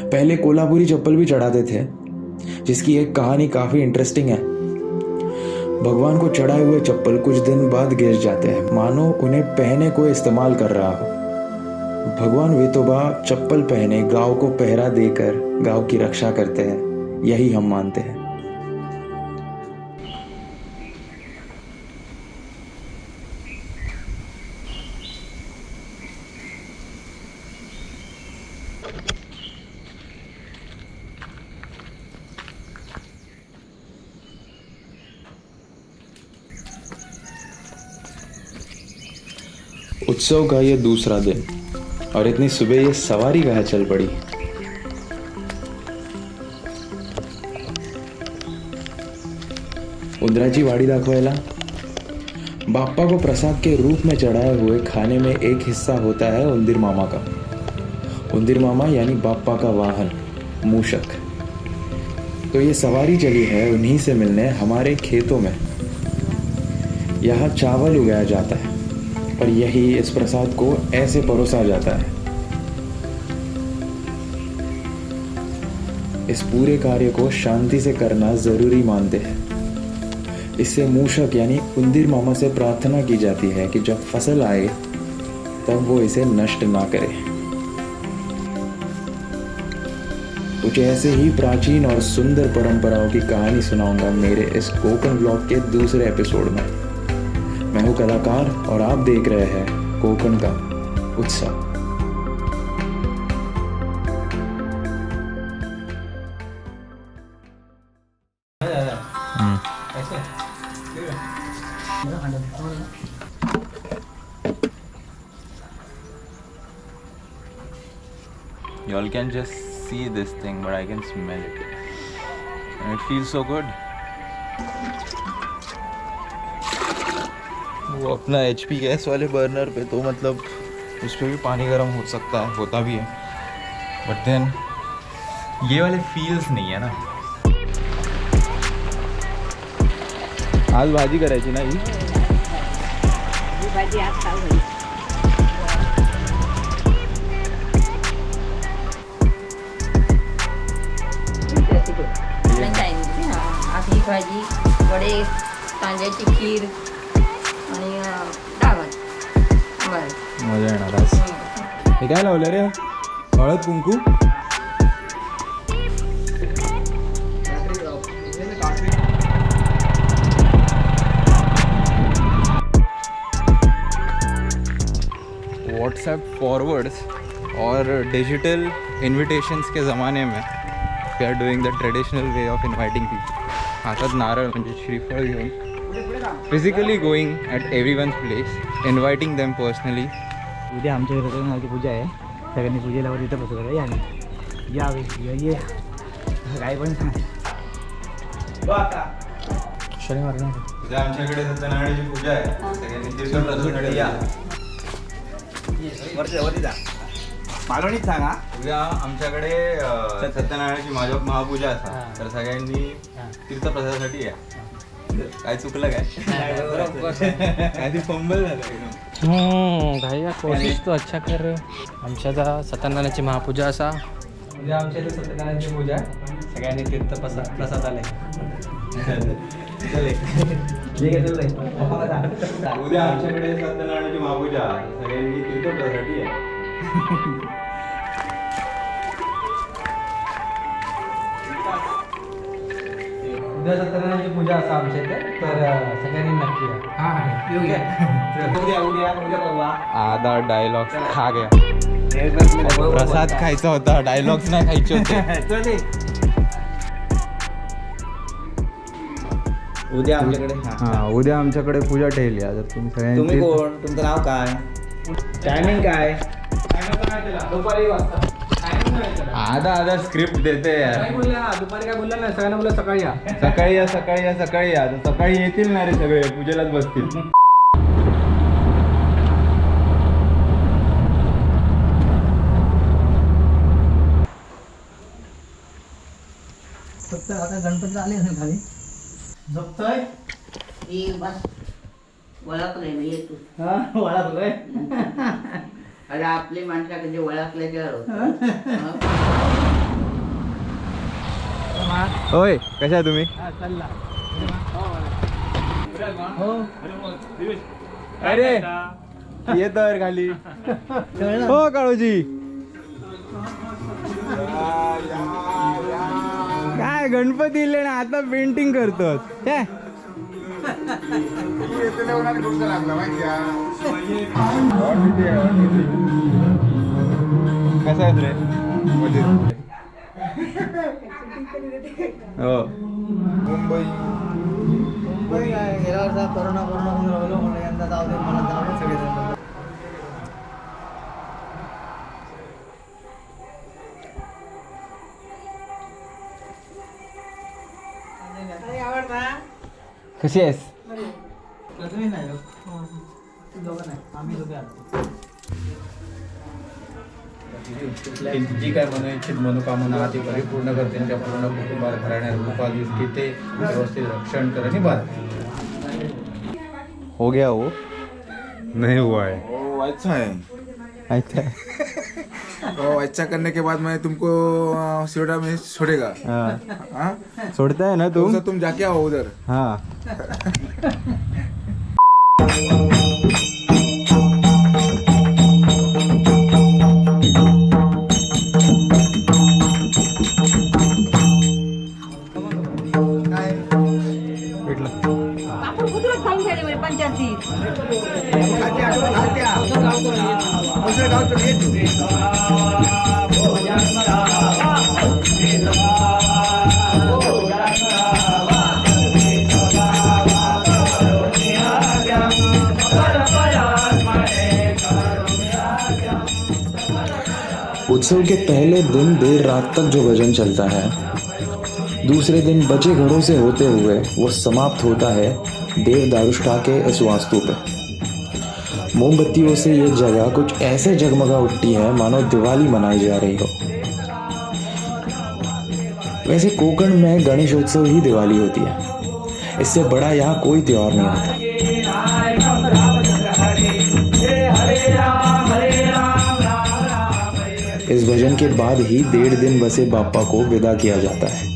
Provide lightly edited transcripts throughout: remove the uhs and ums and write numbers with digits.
पहले कोल्हापुरी चप्पल भी चढ़ाते थे, जिसकी एक कहानी काफ़ी इंटरेस्टिंग है। भगवान को चढ़ाए हुए चप्पल कुछ दिन बाद गिर जाते हैं, मानो उन्हें पहने को इस्तेमाल कर रहा हो। भगवान वितोबा चप्पल पहने गांव को पहरा देकर गांव की रक्षा करते हैं, यही हम मानते हैं। उत्सव का ये दूसरा दिन, और इतनी सुबह ये सवारी कहाँ चल पड़ी। उंदराची वाडी दाखवायला। बाप्पा को प्रसाद के रूप में चढ़ाए हुए खाने में एक हिस्सा होता है उंदीर मामा का। उंदीर मामा यानी बाप्पा का वाहन मूषक। तो ये सवारी चली है उन्हीं से मिलने हमारे खेतों में। यहाँ चावल उगाया जाता है और यही इस प्रसाद को ऐसे परोसा जाता है। इस पूरे कार्य को शांति से करना जरूरी मानते हैं। इससे मूषक यानी उंदीर मामा से प्रार्थना की जाती है कि जब फसल आए तब वो इसे नष्ट ना करे। कुछ ऐसे ही प्राचीन और सुंदर परंपराओं की कहानी सुनाऊंगा मेरे इस कोकण ब्लॉग के दूसरे एपिसोड में। मैं हूं कलाकार और आप देख रहे हैं कोकण का उत्सव। Y'all can just see this thing, but I can smell it, and it feels so good. वो अपना HP गैस वाले बर्नर पे तो मतलब उस पर भी पानी गर्म हो सकता है, होता भी है, बट देन ये वाले फील्स नहीं है ना। आज भाजी करायची ना ही भाजी आज खाऊ घरी. आपली भाजी, वडे, कांद्याची खीर आणि डाळ भात. बरं मजा येणार आज. हे काय लावलं रे? हळद कुंकू. व्हाट्सएप फॉरवर्ड्स और डिजिटल इन्विटेशंस के ज़माने में we are doing the traditional way of inviting people. हातात नारळ म्हणजे श्रीफळ घेऊन physically going at everyone's place, inviting them personally. उद्या आमच्या घरी सत्यनारायणाची पूजा आहे. सगळ्यांनी पूजेला वर इथं बसवलं यावे ये काय पण सांग. शनिवार ना उद्या आमच्याकडे सत्यनारायणाची पूजा आहे. सगळ्यांनी तीर्थप्रसादासाठी या. वरती जा मालवणीत सांगा. उद्या आमच्याकडे सत्यनारायणाची महापूजा असा, तर सगळ्यांनी तीर्थप्रसादासाठी या. काय चुकलं काय? काय फंबल झालं. भैया कोशिश तो अच्छा कर. आमच्या सत्यनारायणाची महापूजा असा. उद्या आमच्या इथे सत्यनारायणाची पूजा आहे. सगळ्यांनी तीर्थप्रसाद आले. उद्या आमच्याकडे सत्यनारायणाची महापूजा, सगळ्यांनी तीर्थप्रसादासाठी या. उद्या सत्यनारायणाची पूजा असा आमच्या इथे, तर सगळ्यांनी नक्की या. हां उद्या उद्या उद्या परवा. आधा डायलॉग खा गया. प्रसाद खायचा होता, डायलॉग्स नाही खायचे होते. उद्या आमच्याकडे उद्या आमच्याकडे पूजा ठेवली. जर तुम्ही सगळ्यांनी तुम्ही कोण, तुमचं नाव काय, टायमिंग काय? दुपारी वाजता. आधा स्क्रिप्ट देते यार. काय बोलला ना, दुपारी काय बोलला नाही. सगळ्यांना बोलला सकाळी या. सकाळी या सकाळी या सकाळी या. सकाळी येतील ना रे सगळे, पूजेलाच बसतील. फक्त आता गणपती आले असेल खाली. झोपतोय बस ओळखलंय मी येतो. हा ओळखलोय. अरे आपली माणसं कधी ओळखल्याच्यावर होतं. होय कशा आहे तुम्ही? अरे ये तर खाली हो काळूजी काय गणपती इले ना आता पेंटिंग करतो कसा आहे रे हो मुंबई गेल्या वर्षा कोरोना म्हणून राहिलो म्हणून यंदा जाऊ दे मला जाऊ दे सगळेजण कशी आहेस? जी काय मनोइच्छित मनोकामना ती परिपूर्ण करते आणि त्या पूर्ण कुटुंबाला घराण्या रूपादृष्टी ते व्यवस्थित रक्षण करणे बात हो गया वो नहीं हुआ है ओ अच्छा है। अच्छा तो अच्छा करने के बाद मैं तुमको सिरोडा में छोड़ेगा। हाँ हाँ छोड़ता है ना तुम? तुम जाके आओ उधर। हाँ आपण कुठून खाऊन गेले पंचायती उत्सव के पहले दिन देर रात तक जो भजन चलता है, दूसरे दिन बचे घरों से होते हुए वो समाप्त होता है देव दारुष्टा के इस वास्तु पे। मोमबत्तियों से ये जगह कुछ ऐसे जगमगा उठती है मानो दिवाली मनाई जा रही हो। वैसे कोकण में गणेशोत्सव ही दिवाली होती है, इससे बड़ा यहाँ कोई त्योहार नहीं होता। इस भजन के बाद ही 1.5 दिन बसे बाप्पा को विदा किया जाता है।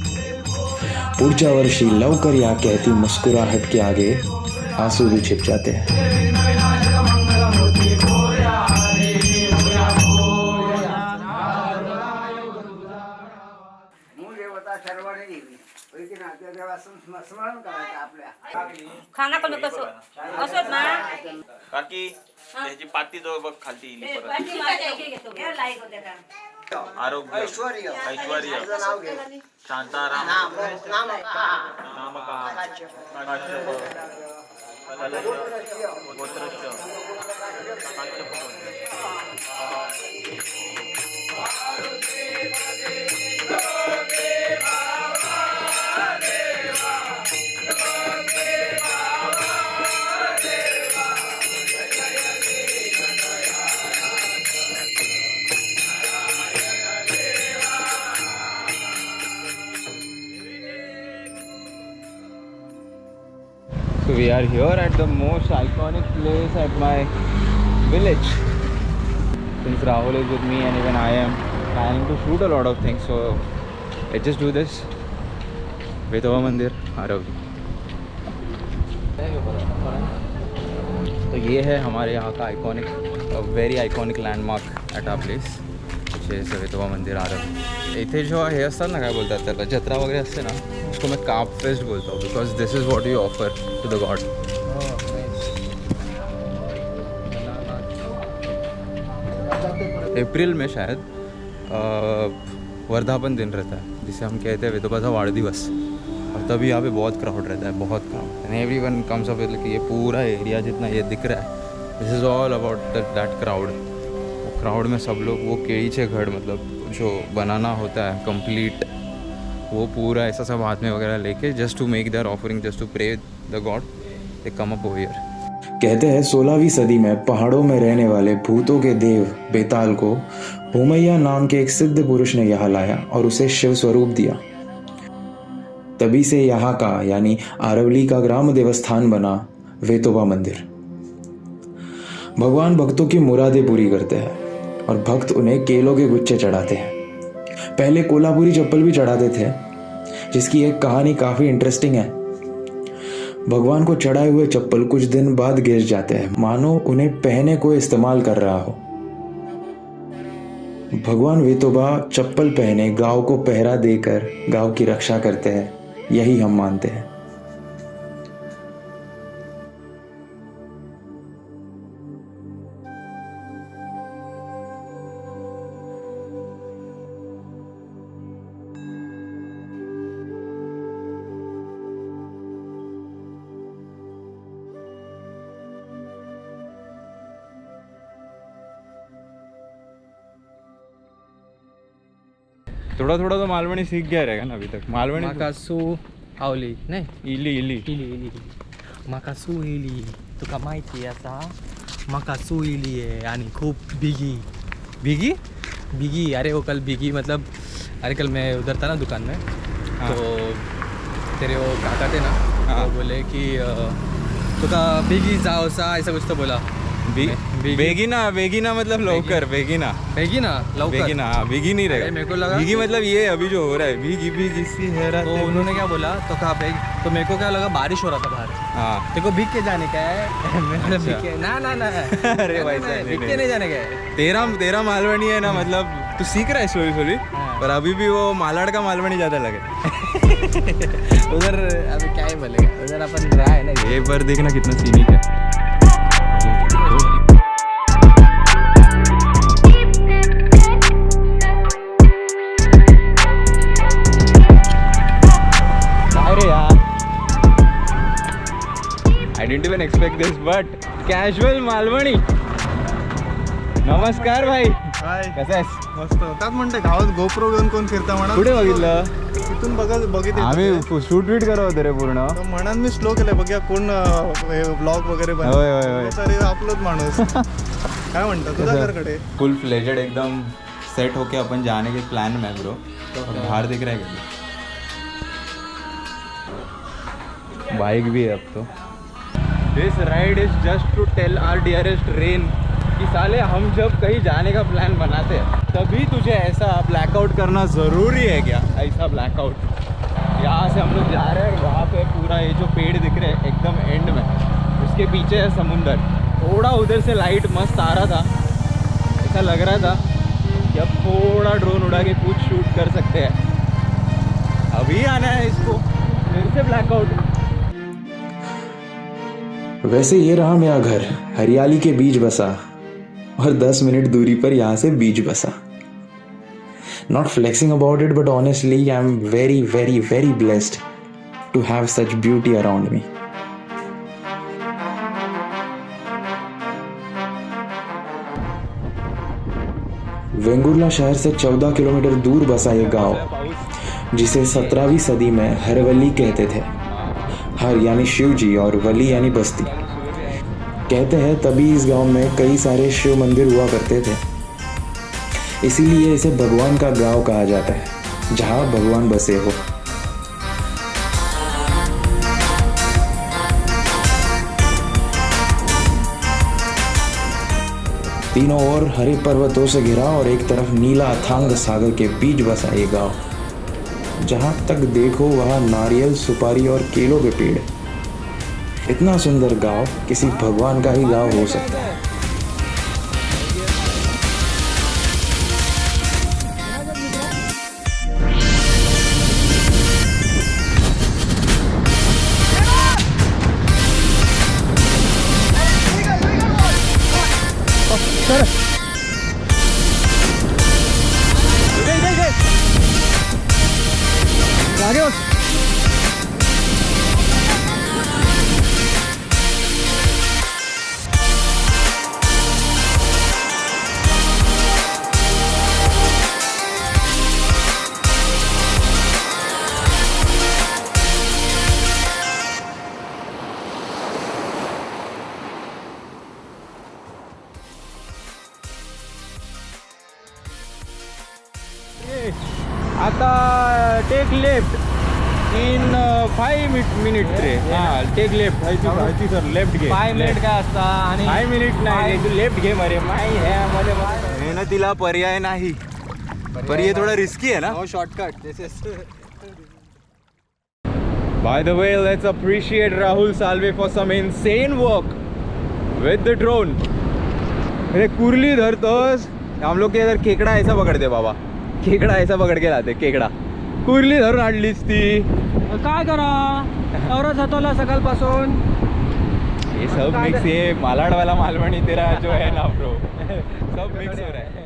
पुढच्या वर्षी लवकर या कहती मुस्कुराहट के आगे आंसू भी छिप जाते हैं। खाना कमी कसं असत ना काकी त्याची पाती जवळ बघ खालती येईल परत आरोग्य ऐश्वर्य Shantaram नामका Kashyap गोत्रश्य So we are here at the most iconic place at my village. Since Rahul is with me and even I am planning to shoot a lot of things, so let's just do this. Vetoba मंदिर आरवली। तो ये है हमारे यहाँ का iconic very iconic landmark at our place which Vetoba मंदिर आरवली। इथे जो हे असतात ना काय बोलतात त्याला जत्रा वगैरे असते ना उसको मैं कार्प फेस्ट बोलता हूँ because this is what you offer to the god. अप्रैल में शायद वर्धापन दिन रहता है जिसे हम कहते हैं वेतोबा का वाड़दिवस, और तभी यहाँ पे बहुत क्राउड रहता है, बहुत crowd and every one comes up कि ये पूरा एरिया जितना ये दिख रहा है this is all about that crowd. वो क्राउड में सब लोग वो केळीचे घड़ मतलब जो बनाना होता है कंप्लीट वो पूरा ऐसा सब हाथ में वगैरह लेके just to make their offering just to pray the god they come up over here. कहते हैं 16वीं सदी में पहाड़ों में रहने वाले भूतों के देव बेताल को भूमैया नाम के एक सिद्ध पुरुष ने यहाँ लाया और उसे शिव स्वरूप दिया। तभी से यहाँ का यानी आरवली का ग्राम देवस्थान बना वेतोबा मंदिर। भगवान भक्तों की मुरादें पूरी करते हैं और भक्त उन्हें केलों के गुच्छे चढ़ाते हैं। पहले कोल्हापुरी चप्पल भी चढ़ाते थे, जिसकी एक कहानी काफी इंटरेस्टिंग है। भगवान को चढ़ाए हुए चप्पल कुछ दिन बाद गिर जाते हैं, मानो उन्हें पहने को इस्तेमाल कर रहा हो। भगवान वितोबा चप्पल पहने गांव को पहरा देकर गांव की रक्षा करते हैं, यही हम मानते हैं। थोड़ा थोड़ा तो मालवणी सीख गया रहेगा ना अभी तक। मालवणी माकासू आवली नाही इली इली इली इली माकासू इली तुका माहिती आहे असा माकासू इली आहे आणि खूप बिगी भीगी बिगी। अरे वो कल बिगी मतलब अरे कल मैं उधर था ना दुकान में हाँ। तो तेरे वो काका थे ना हाँ। वो बोले कि तुका बिगी जाओ सा ऐसा कुछ तो बोला। बेगिना मतलब लवकर बेगिना बेगी ना लवकर बेगिना। हाँ भीगी नहीं अरे रहेगा। मेरे को लगा भीगी मतलब ये अभी जो हो रहा है भीगी भीगी सी है रात तो उन्होंने क्या बोला तो कहा बेग तो मेरे को क्या लगा बारिश हो रहा था बाहर। हाँ तेरे को भीग के जाने का है मैंने भीग के ना ना ना अरे भाई साहब, भीग के नहीं जाने का है। तेरा मालवणी है ना, मतलब तू सीख रहा है स्लोली स्लोली, पर अभी भी वो मालाड का मालवणी ज़्यादा लगे। उधर अभी क्या ही बोलेगा, उधर अपन रहा है ना। ये पर देखना कितना सीनिक है। अरे यार I didn't even expect this, but casual Malvani. नमस्कार भाई, कसं आहेस? मस्त त्यात म्हणते गावात गोप्रो घेऊन कोण फिरता म्हणा कुठे बघितलं? तिथून बघितलं आम्ही शूट वीट करत होतो रे पूर्ण। म्हणून मी स्लो केलंय बघूया कोण ब्लॉग वगैरे होय होय होय अरे आपलंच माणूस काय म्हणतात तुझ्याकडे फुल फ्लेजेड एकदम सेट होके अपन जाने के प्लान में ब्रो। और बाहर दिख रहा है क्या? बाइक भी है अब तो। This ride is just to tell our dearest rain कि साले हम जब कहीं जाने का प्लान बनाते हैं तभी तुझे ऐसा ब्लैकआउट करना ज़रूरी है क्या? ऐसा ब्लैकआउट यहाँ से हम लोग जा रहे हैं और वहाँ पे पूरा ये जो पेड़ दिख रहे हैं एकदम एंड में, उसके पीछे है समुंदर। थोड़ा उधर से लाइट मस्त आ रहा था, ऐसा लग रहा था कि अब थोड़ा ड्रोन उड़ा के कुछ शूट कर सकते हैं। अभी आना है इसको, फिर से ब्लैकआउट। वैसे ये रहा मेरा घर, हरियाली के बीच बसा और 10 मिनट दूरी पर यहाँ से बीच बसा। Not flexing about it, but honestly, I'm very, very, very blessed to have such beauty around me. Vengurla शहर से 14 किलोमीटर दूर बसा ये गांव, जिसे 17वीं सदी में हरवली कहते थे। हर यानी शिव जी और वली यानी बस्ती। कहते हैं तभी इस गांव में कई सारे शिव मंदिर हुआ करते थे, इसीलिए इसे भगवान का गांव कहा जाता है, जहां भगवान बसे हो। तीनों ओर हरे पर्वतों से घिरा और एक तरफ नीला अथांग सागर के बीच बसा ये गांव। जहां तक देखो वहां नारियल, सुपारी और केलों के पेड़। इतना सुंदर गांव किसी भगवान का ही गांव हो सकता है। आता टेक लेफ्ट इन 5 मिनिट रे। हां टेक लेफ्ट हायची सर लेफ्ट घे। 5 मिनिट काय असता आणि 5 मिनिट नाही, तू लेफ्ट घे मरे। माही है मध्ये मेहनतीला पर्याय नाही, पर ये थोड़ा रिस्की है ना। No shortcut this is By the way, let's appreciate Rahul Salve for some insane work with the drone. अरे कुर्ली धरतोस, हम लोग के इधर केकड़ा ऐसा पकड़ते बाबा, केकड़ा ऐसा पकड़ के लाते, केकड़ा कुर्ली धरून आणलीस ती. काय करा एवढं जातोला सकाळपासून. ये सब मिक्स, ये मालाड वाला मालवणी तेरा जो है ना ब्रो, सब मिक्स हो रहा है.